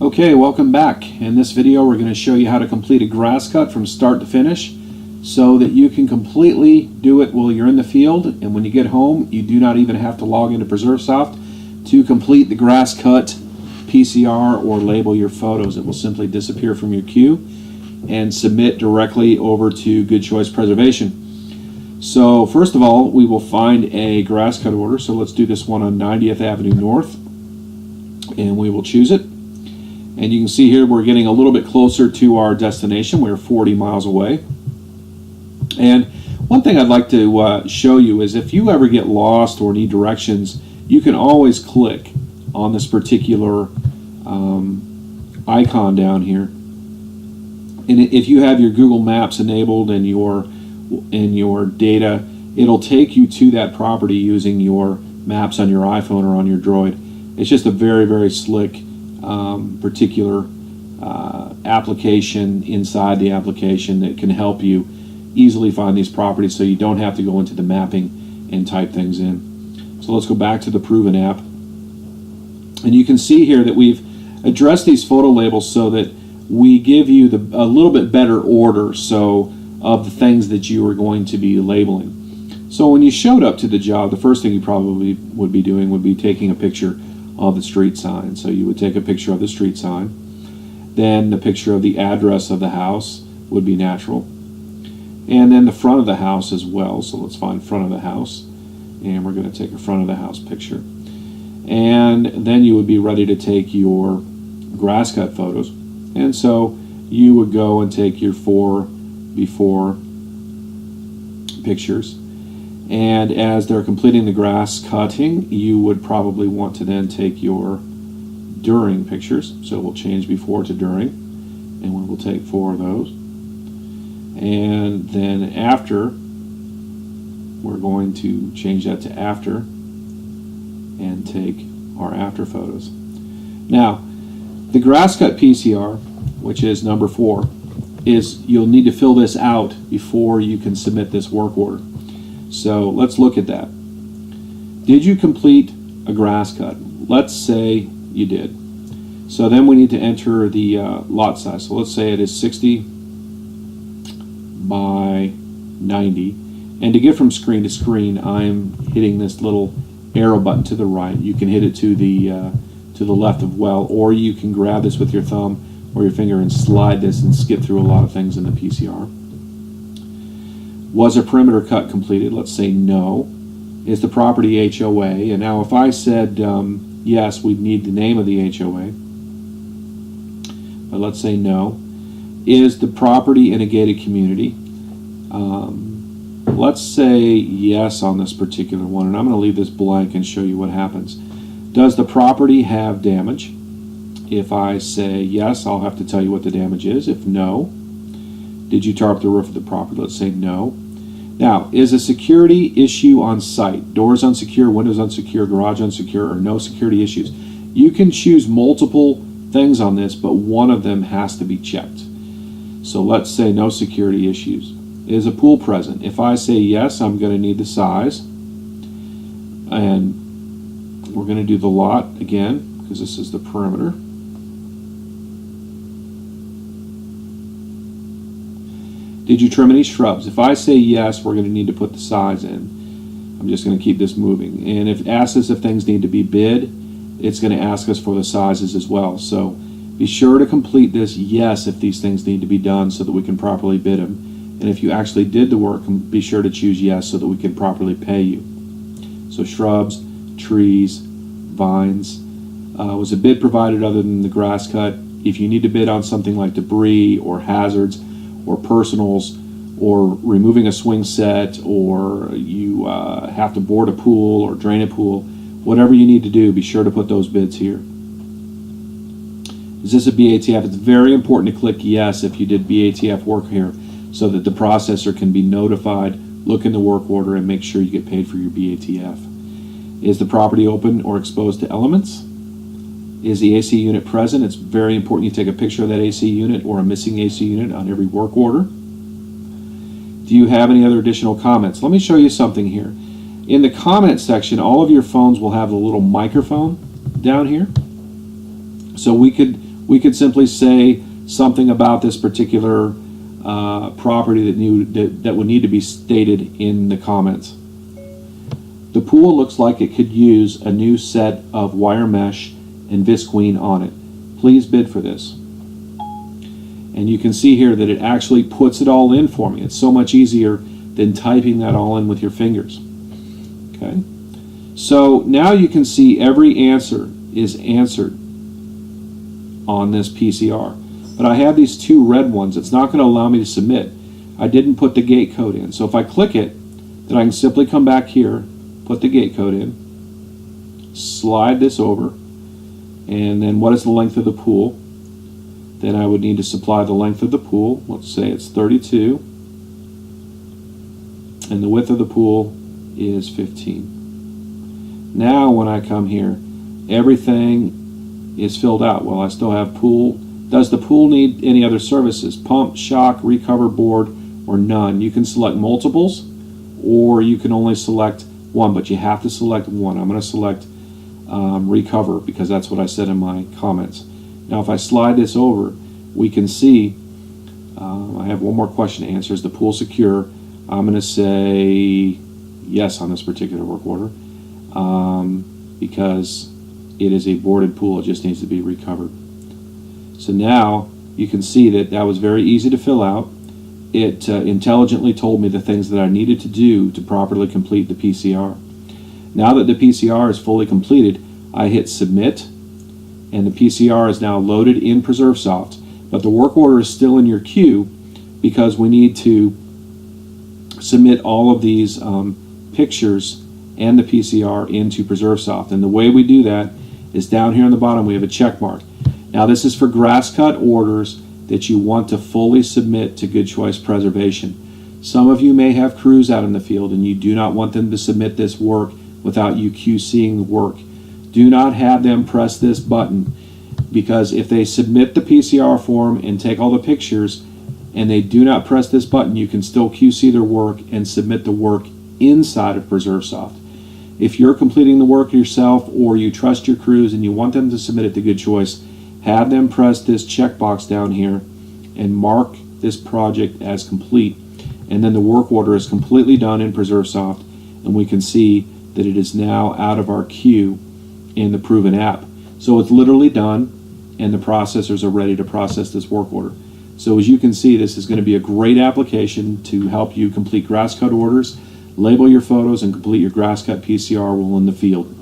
Okay, welcome back. In this video we're going to show you how to complete a grass cut from start to finish so that you can completely do it while you're in the field, and when you get home you do not even have to log into Psoft to complete the grass cut PCR or label your photos. It will simply disappear from your queue and submit directly over to Good Choice Preservation. So first of all, we will find a grass cut order. So let's do this one on 90th Avenue North, and we will choose it. And you can see here we're getting a little bit closer to our destination. We're 40 miles away. And one thing I'd like to show you is if you ever get lost or need directions, you can always click on this particular icon down here. And if you have your Google Maps enabled and your data, it'll take you to that property using your maps on your iPhone or on your Droid. It's just a very, very slick particular application inside the application that can help you easily find these properties so you don't have to go into the mapping and type things in. So let's go back to the Pruvan app. And you can see here that we've addressed these photo labels so that we give you a little bit better order of the things that you are going to be labeling. So when you showed up to the job, the first thing you probably would be doing would be taking a picture of the street sign. So you would take a picture of the street sign, then the picture of the address of the house would be natural, and then the front of the house as well. So let's find front of the house, and we're going to take a front of the house picture, and then you would be ready to take your grass cut photos. And so you would go and take your 4 before pictures. And as they're completing the grass cutting, you would probably want to then take your during pictures. So we'll change before to during, and we will take 4 of those. And then after, we're going to change that to after and take our after photos. Now, the grass cut PCR, which is number 4, is you'll need to fill this out before you can submit this work order. So let's look at that. Did you complete a grass cut? Let's say you did. So then we need to enter the lot size. So let's say it is 60 by 90. And to get from screen to screen, I'm hitting this little arrow button to the right. You can hit it to the left as well, or you can grab this with your thumb or your finger and slide this and skip through a lot of things in the PCR. Was a perimeter cut completed? Let's say no. Is the property HOA? And now if I said yes, we'd need the name of the HOA. But let's say no. Is the property in a gated community? Let's say yes on this particular one, and I'm going to leave this blank and show you what happens. Does the property have damage? If I say yes, I'll have to tell you what the damage is. If no, did you tarp the roof of the property? Let's say no. Now, is a security issue on site? Doors unsecure, windows unsecure, garage unsecure, or no security issues? You can choose multiple things on this, but one of them has to be checked. So let's say no security issues. Is a pool present? If I say yes, I'm going to need the size. And we're going to do the lot again, because this is the perimeter. Did you trim any shrubs? If I say yes, we're going to need to put the size in. I'm just going to keep this moving. And if it asks us if things need to be bid, it's going to ask us for the sizes as well. So be sure to complete this yes if these things need to be done so that we can properly bid them. And if you actually did the work, be sure to choose yes so that we can properly pay you. So shrubs, trees, vines. Was a bid provided other than the grass cut? If you need to bid on something like debris or hazards or personals or removing a swing set, or you have to board a pool or drain a pool, whatever you need to do, be sure to put those bids here. Is this a BATF? It's very important to click yes if you did BATF work here so that the processor can be notified, look in the work order, and make sure you get paid for your BATF. Is the property open or exposed to elements? Is the AC unit present? It's very important you take a picture of that AC unit or a missing AC unit on every work order. Do you have any other additional comments? Let me show you something here. In the comment section, all of your phones will have a little microphone down here. So we could we could simply say something about this particular property that would need to be stated in the comments. The pool looks like it could use a new set of wire mesh and visqueen on it. Please bid for this. And you can see here that it actually puts it all in for me. It's so much easier than typing that all in with your fingers. Okay. So now you can see every answer is answered on this PCR. But I have these two red ones. It's not going to allow me to submit. I didn't put the gate code in. So if I click it, then I can simply come back here, put the gate code in, slide this over, and then what is the length of the pool? Then I would need to supply the length of the pool. Let's say it's 32. And the width of the pool is 15. Now when I come here, everything is filled out. Well, I still have pool. Does the pool need any other services? Pump, shock, recover board, or none? You can select multiples, or you can only select one, but you have to select one. I'm going to select recover because that's what I said in my comments. Now if I slide this over, we can see I have one more question to answer. Is the pool secure? I'm going to say yes on this particular work order because it is a boarded pool. It just needs to be recovered. So now you can see that that was very easy to fill out. It intelligently told me the things that I needed to do to properly complete the PCR. Now that the PCR is fully completed, I hit submit, and the PCR is now loaded in Psoft, but the work order is still in your queue because we need to submit all of these pictures and the PCR into Psoft. And the way we do that is down here on the bottom we have a check mark. Now this is for grass cut orders that you want to fully submit to Good Choice Preservation. Some of you may have crews out in the field and you do not want them to submit this work without you QCing the work. Do not have them press this button, because if they submit the PCR form and take all the pictures and they do not press this button, you can still QC their work and submit the work inside of Psoft. If you're completing the work yourself or you trust your crews and you want them to submit it to Good Choice, have them press this checkbox down here and mark this project as complete, and then the work order is completely done in Psoft, and we can see that it is now out of our queue in the Pruvan app. So it's literally done, and the processors are ready to process this work order. So as you can see, this is going to be a great application to help you complete grass cut orders, label your photos, and complete your grass cut PCR while in the field.